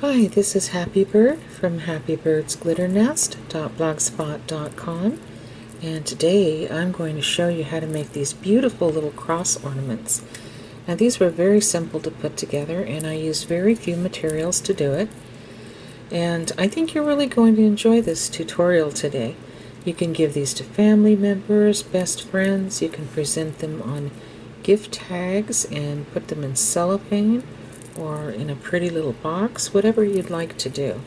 Hi, this is Happy Bird from happybirdsglitternest.blogspot.com, and today I'm going to show you how to make these beautiful little cross ornaments. Now these were very simple to put together, and I used very few materials to do it, and I think you're really going to enjoy this tutorial today. You can give these to family members, best friends, you can present them on gift tags and put them in cellophane or in a pretty little box, whatever you'd like to do.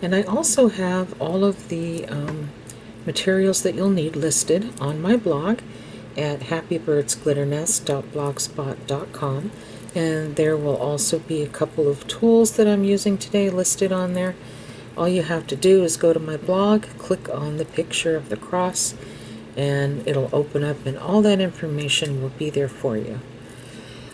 And I also have all of the materials that you'll need listed on my blog at happybirdsglitternest.blogspot.com, and there will also be a couple of tools that I'm using today listed on there. All you have to do is go to my blog, click on the picture of the cross, and it'll open up and all that information will be there for you.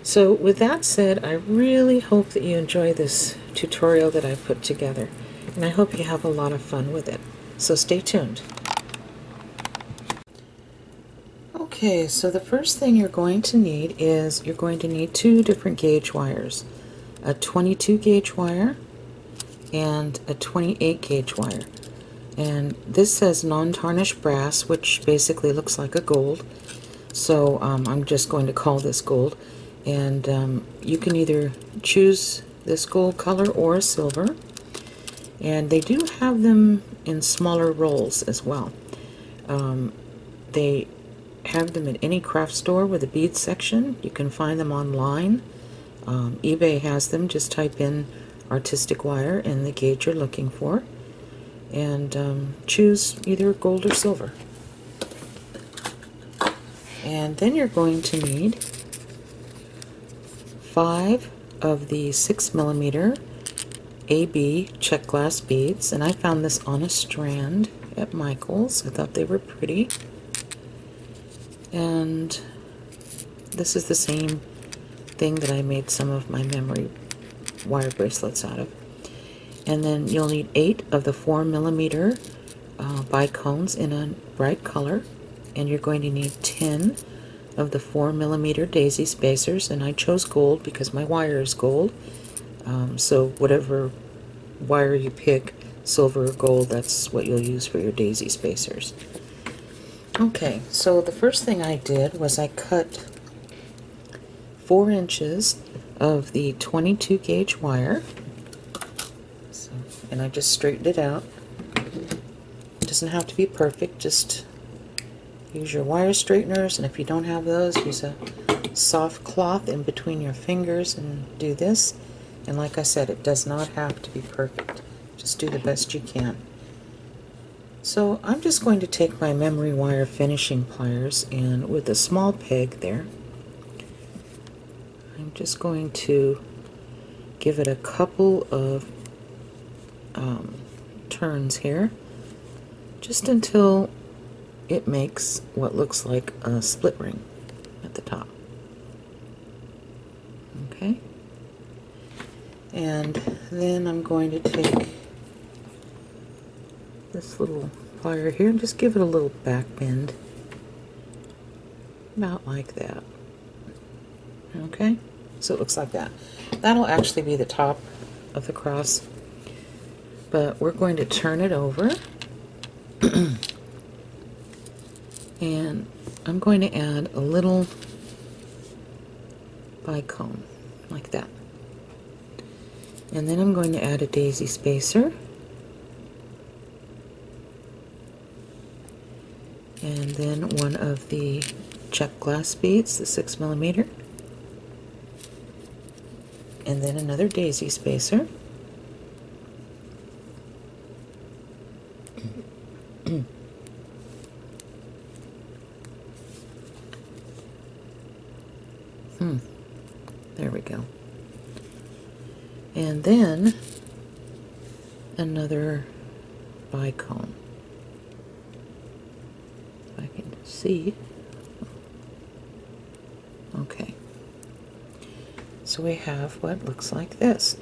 So with that said, I really hope that you enjoy this tutorial that I put together, and I hope you have a lot of fun with it. So stay tuned. Okay, so the first thing you're going to need is you're going to need two different gauge wires, a 22 gauge wire and a 28 gauge wire. And this says non-tarnished brass, which basically looks like a gold, so I'm just going to call this gold. And you can either choose this gold color or silver, and they do have them in smaller rolls as well. They have them at any craft store with a bead section. You can find them online. eBay has them. Just type in artistic wire and the gauge you're looking for, and choose either gold or silver. And then you're going to need 5 of the 6mm AB check glass beads, and I found this on a strand at Michael's. I thought they were pretty. And this is the same thing that I made some of my memory wire bracelets out of. And then you'll need 8 of the 4mm bicones in a bright color, and you're going to need 10 of the 4mm daisy spacers, and I chose gold because my wire is gold. So whatever wire you pick, silver or gold, that's what you'll use for your daisy spacers. Okay, so the first thing I did was I cut 4 inches of the 22 gauge wire, and I just straightened it out. It doesn't have to be perfect, just use your wire straighteners, and if you don't have those, use a soft cloth in between your fingers and do this. And like I said, it does not have to be perfect. Just do the best you can. So I'm just going to take my memory wire finishing pliers, and with a small peg there, I'm just going to give it a couple of turns here, just until it makes what looks like a split ring at the top. Okay, and then I'm going to take this little plier here and just give it a little back bend, about like that. Okay, so it looks like that. That'll actually be the top of the cross, but we're going to turn it over. And I'm going to add a little bicone, like that. And then I'm going to add a daisy spacer. And then one of the check glass beads, the 6mm. And then another daisy spacer. There we go. And then another bicone. If I can see. Okay. So we have what looks like this.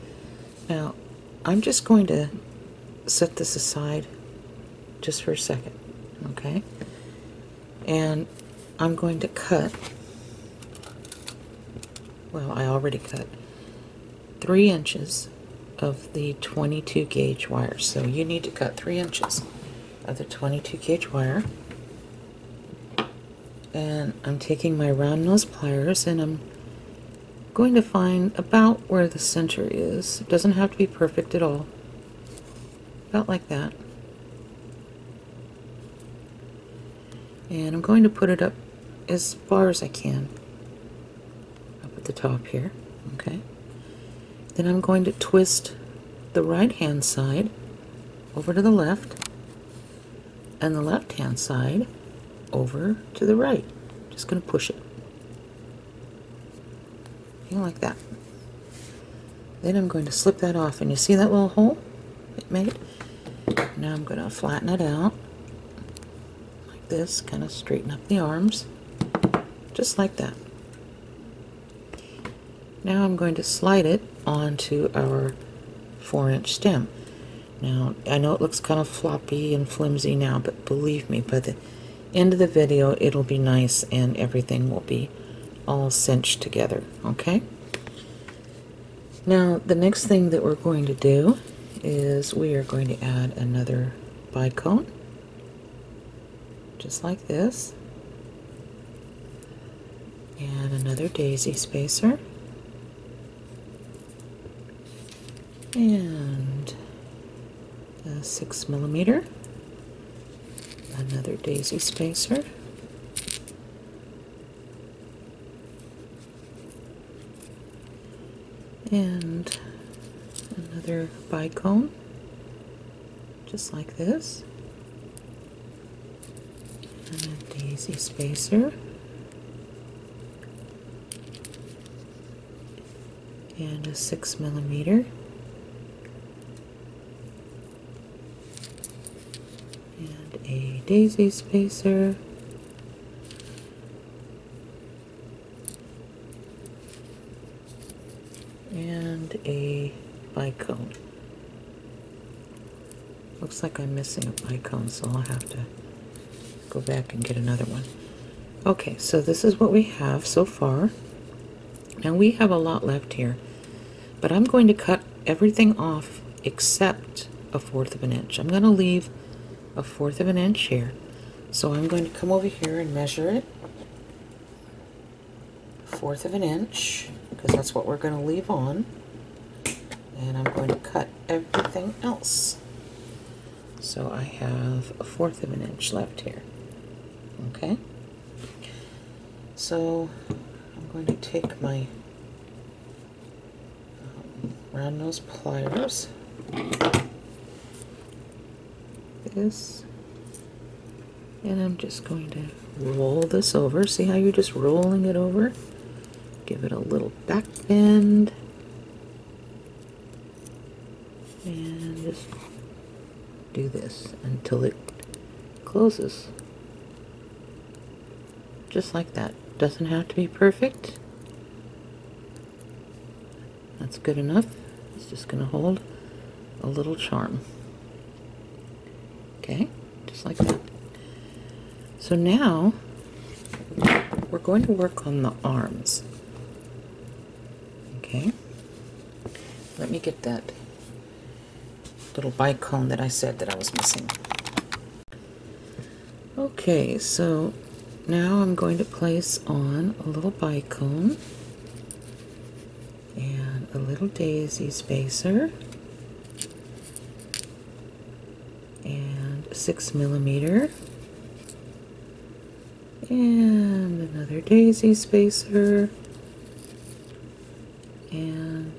Now, I'm just going to set this aside just for a second, okay? And I'm going to cut, well, I already cut 3 inches of the 22 gauge wire. So you need to cut 3 inches of the 22 gauge wire. And I'm taking my round nose pliers and I'm going to find about where the center is. It doesn't have to be perfect at all. About like that. And I'm going to put it up as far as I can. Up at the top here. Okay. Then I'm going to twist the right hand side over to the left and the left hand side over to the right. Just going to push it. Like that. Then I'm going to slip that off, and you see that little hole it made? Now I'm going to flatten it out like this, kind of straighten up the arms, just like that. Now I'm going to slide it onto our 4-inch stem. Now I know it looks kind of floppy and flimsy now, but believe me, by the end of the video it'll be nice and everything will be all cinched together. Okay? Now the next thing that we're going to do is we are going to add another bicone, just like this, and another daisy spacer, and a 6mm, another daisy spacer, and another bicone, just like this, and a daisy spacer, and a 6mm, and a daisy spacer, and a bicone. Looks like I'm missing a bicone, so I'll have to go back and get another one. Okay, so this is what we have so far. Now we have a lot left here, but I'm going to cut everything off except a 1/4 of an inch. I'm going to leave a 1/4 of an inch here. So I'm going to come over here and measure it. 1/4 of an inch, because that's what we're going to leave on. And I'm going to cut everything else. So I have a 1/4 of an inch left here. Okay? So I'm going to take my round nose pliers, this, and I'm just going to roll this over. See how you're just rolling it over? Give it a little back bend, and just do this until it closes. Just like that. Doesn't have to be perfect. That's good enough. It's just going to hold a little charm. Okay, just like that. So now we're going to work on the arms. Okay, let me get that little bicone that I said that I was missing. Okay, so now I'm going to place on a little bicone and a little daisy spacer and a 6mm and another daisy spacer and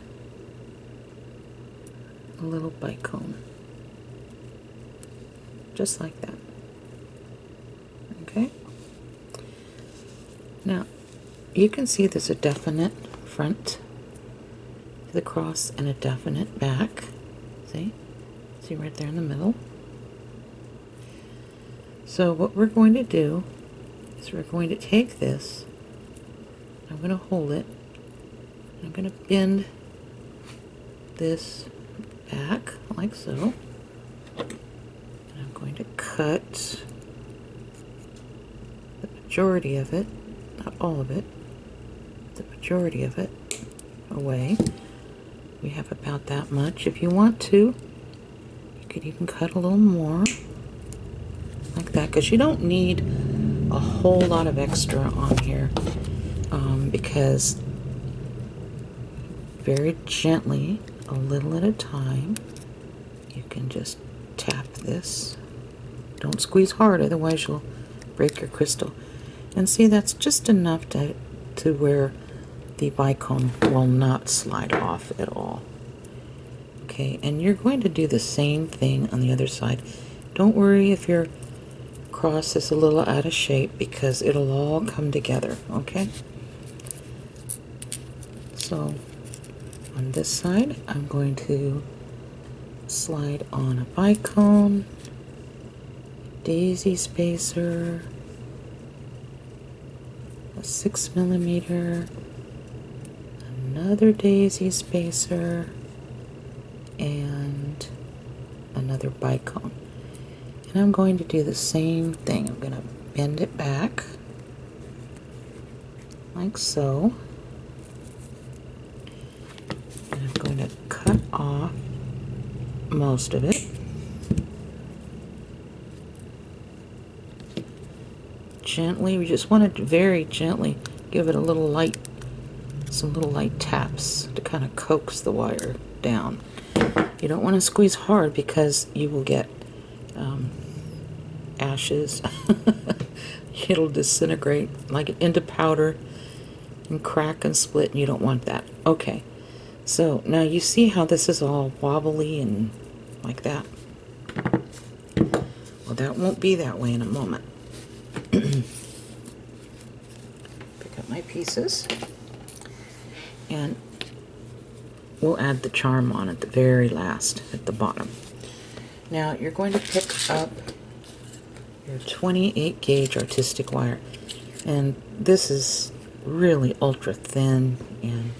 a little bicone, just like that. Okay. Now, you can see there's a definite front to the cross and a definite back. See? See right there in the middle? So what we're going to do is we're going to take this, I'm going to hold it, I'm going to bend this back like so, and I'm going to cut the majority of it, not all of it, the majority of it away. We have about that much. If you want to, you could even cut a little more, like that, because you don't need a whole lot of extra on here, because very gently, a little at a time, you can just tap this. Don't squeeze hard, otherwise you'll break your crystal. And see, that's just enough to where the bicone will not slide off at all. Okay, and you're going to do the same thing on the other side. Don't worry if your cross is a little out of shape, because it'll all come together, okay? So on this side, I'm going to slide on a bicone, daisy spacer, a 6mm, another daisy spacer, and another bicone. And I'm going to do the same thing. I'm going to bend it back like so. And I'm going to cut off most of it. Gently, we just want to very gently give it a little light, some little light taps to kind of coax the wire down. You don't want to squeeze hard because you will get ashes. It'll disintegrate like into powder and crack and split, and you don't want that. Okay, so now you see how this is all wobbly and like that. Well, that won't be that way in a moment. Pick up my pieces, and we'll add the charm on at the very last, at the bottom. Now you're going to pick up your 28 gauge artistic wire, and this is really ultra thin, and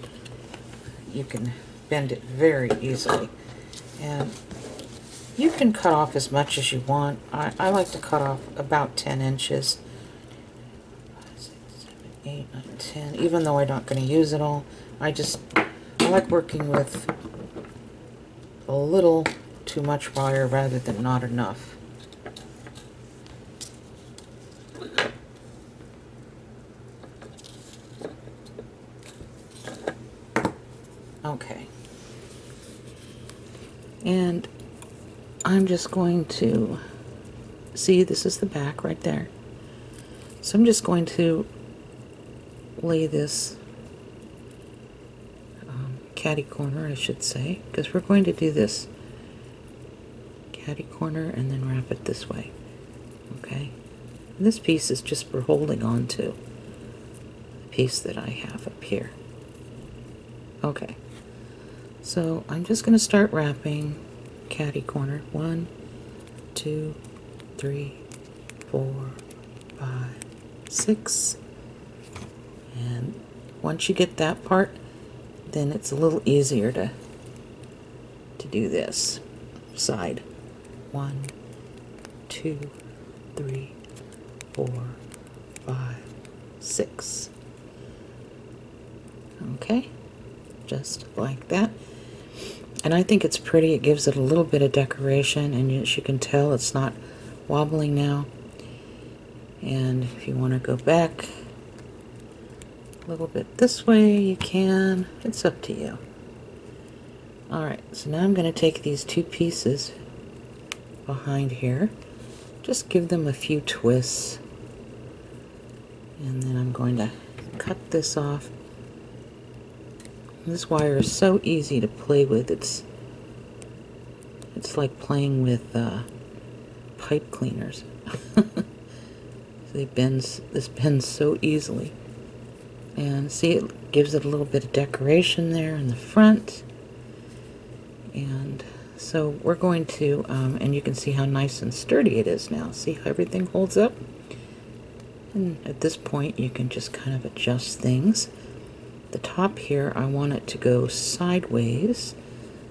you can bend it very easily. And you can cut off as much as you want. I like to cut off about 10 inches. 5, 6, 7, 8, 9, 10. Even though I'm not going to use it all, I like working with a little too much wire rather than not enough. Okay. And I'm just going to, see, this is the back right there. So I'm just going to lay this catty corner, I should say, because we're going to do this catty corner and then wrap it this way. Okay? And this piece is just for holding on to the piece that I have up here. Okay. So I'm just going to start wrapping catty corner. 1, 2, 3, 4, 5, 6. And once you get that part, then it's a little easier to do this side. 1, 2, 3, 4, 5, 6. Okay, just like that. And I think it's pretty. It gives it a little bit of decoration, and as you can tell, it's not wobbling now. And if you want to go back a little bit this way, you can. It's up to you. Alright, so now I'm going to take these two pieces behind here, just give them a few twists, and then I'm going to cut this off. This wire is so easy to play with. It's like playing with pipe cleaners. This bends so easily. And see, it gives it a little bit of decoration there in the front. And so we're going to, and you can see how nice and sturdy it is now. See how everything holds up? And at this point, you can just kind of adjust things. The top here, I want it to go sideways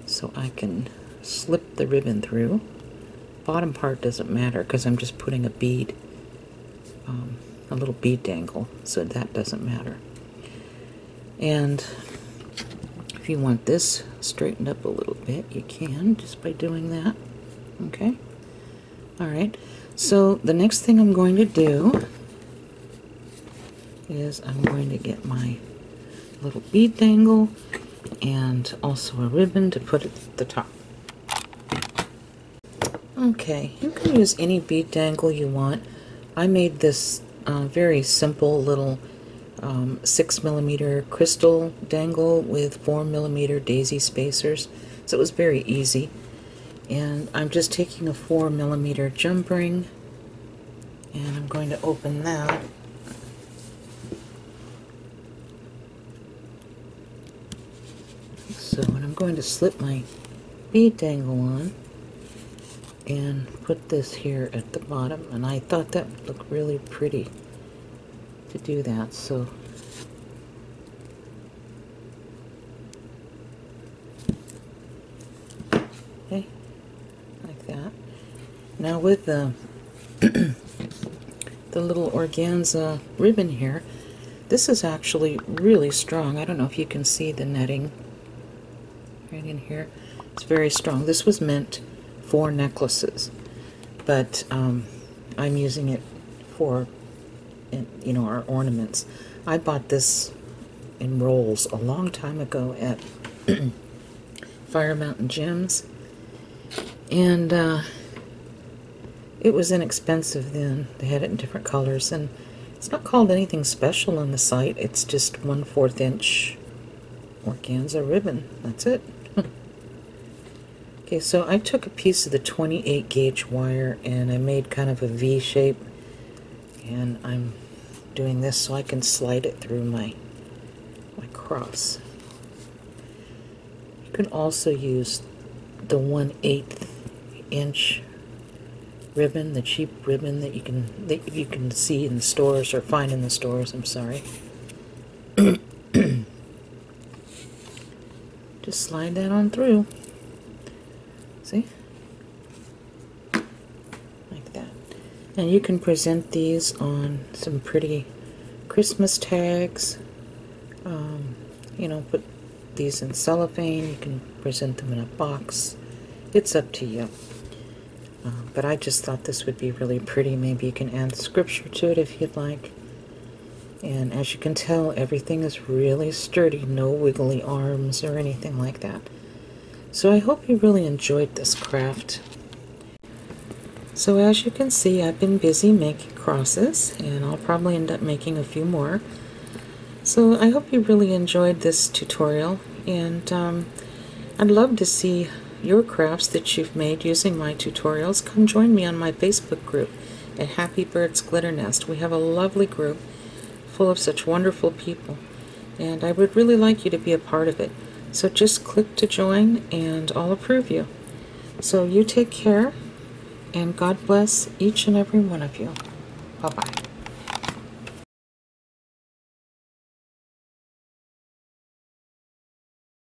so I can slip the ribbon through. Bottom part doesn't matter because I'm just putting a bead, a little bead dangle, so that doesn't matter. And If you want this straightened up a little bit, you can just by doing that. Okay? Alright, so the next thing I'm going to do is I'm going to get my little bead dangle and also a ribbon to put at the top. Okay, you can use any bead dangle you want. I made this very simple little 6mm crystal dangle with 4mm daisy spacers, so it was very easy. And I'm just taking a 4mm jump ring and I'm going to open that. So, and I'm going to slip my bead dangle on and put this here at the bottom, and I thought that would look really pretty to do that, so okay, like that. Now with the the little organza ribbon here, this is actually really strong. I don't know if you can see the netting right in here. It's very strong. This was meant for necklaces, but I'm using it for, you know, our ornaments. I bought this in rolls a long time ago at Fire Mountain Gems, and it was inexpensive then. They had it in different colors, and it's not called anything special on the site. It's just 1/4 inch organza ribbon. That's it. Okay, so I took a piece of the 28 gauge wire and I made kind of a V shape, and I'm doing this so I can slide it through my cross. You can also use the 1/8 inch ribbon, the cheap ribbon that you can see in the stores or find in the stores. I'm sorry. Just slide that on through. See? Like that. And you can present these on some pretty Christmas tags. You know, put these in cellophane. You can present them in a box. It's up to you. But I just thought this would be really pretty. Maybe you can add scripture to it if you'd like. And as you can tell, everything is really sturdy. No wiggly arms or anything like that. So I hope you really enjoyed this craft. So as you can see, I've been busy making crosses, and I'll probably end up making a few more. So I hope you really enjoyed this tutorial, and I'd love to see your crafts that you've made using my tutorials. Come join me on my Facebook group at Happy Birds Glitter Nest. We have a lovely group full of such wonderful people, and I would really like you to be a part of it. So just click to join and I'll approve you. So you take care, and God bless each and every one of you. Bye-bye.